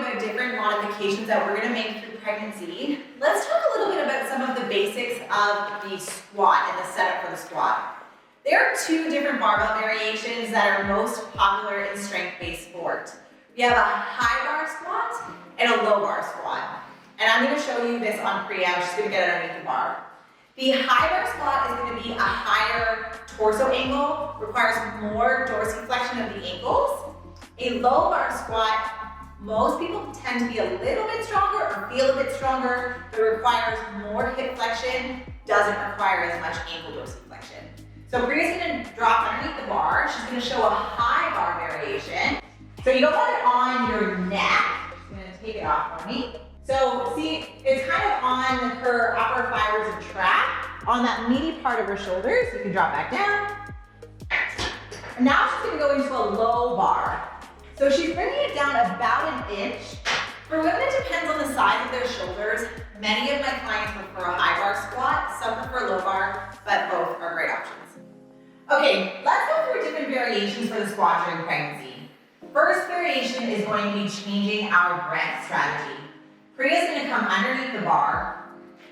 about different modifications that we're gonna make through pregnancy, let's talk a little bit about some of the basics of the squat and the setup for the squat. There are two different barbell variations that are most popular in strength-based sport. We have a high bar squat and a low bar squat. And I'm gonna show you this on Priya. She's gonna get it underneath the bar. The high bar squat is gonna be a higher torso angle, requires more dorsiflexion of the ankles. A low bar squat, most people tend to be a little bit stronger or feel a bit stronger, but requires more hip flexion, doesn't require as much ankle dorsiflexion. So Priya's gonna drop underneath the bar. She's gonna show a high bar variation. So you don't want it on your neck. She's gonna take it off for me. So see, it's kind of on her upper fibers and trap, on that meaty part of her shoulders. You can drop back down. And now she's gonna go into a low bar. So she's bringing it down about an inch. For women, it depends on the size of their shoulders. Many of my clients prefer a high bar squat, some prefer low bar, but both are great options. Okay, let's go through different variations for the squat during pregnancy. First variation is going to be changing our breath strategy. Priya's going to come underneath the bar.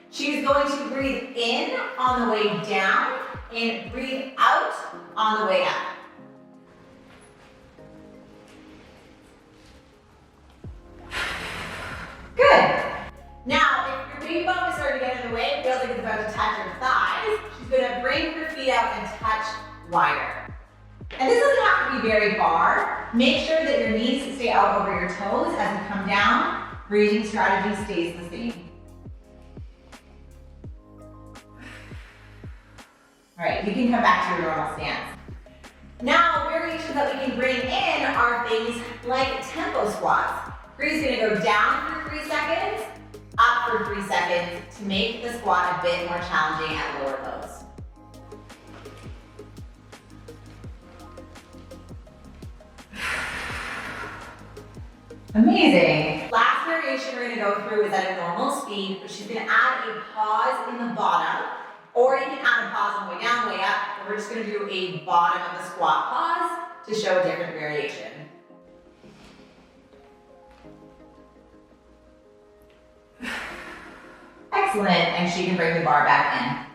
She's going to breathe in on the way down and breathe out on the way up. Good. Now, if your baby bump is starting to get in the way, it feels like it's about to touch her thighs, she's going to bring her feet out and touch wider. And this doesn't have to be very far. Make sure that your knees stay out over your toes as you come down. Breathing strategy stays the same. All right, you can come back to your normal stance. Now, variations that we can bring in are things like tempo squats. Priya's gonna go down for 3 seconds, up for 3 seconds to make the squat a bit more challenging at lower lows. Amazing. Last variation we're gonna go through is at a normal speed, but she's gonna add a pause in the bottom, or you can add a pause on the way down, way up, but we're just gonna do a bottom of the squat pause to show a different variation. Excellent, and she can bring the bar back in.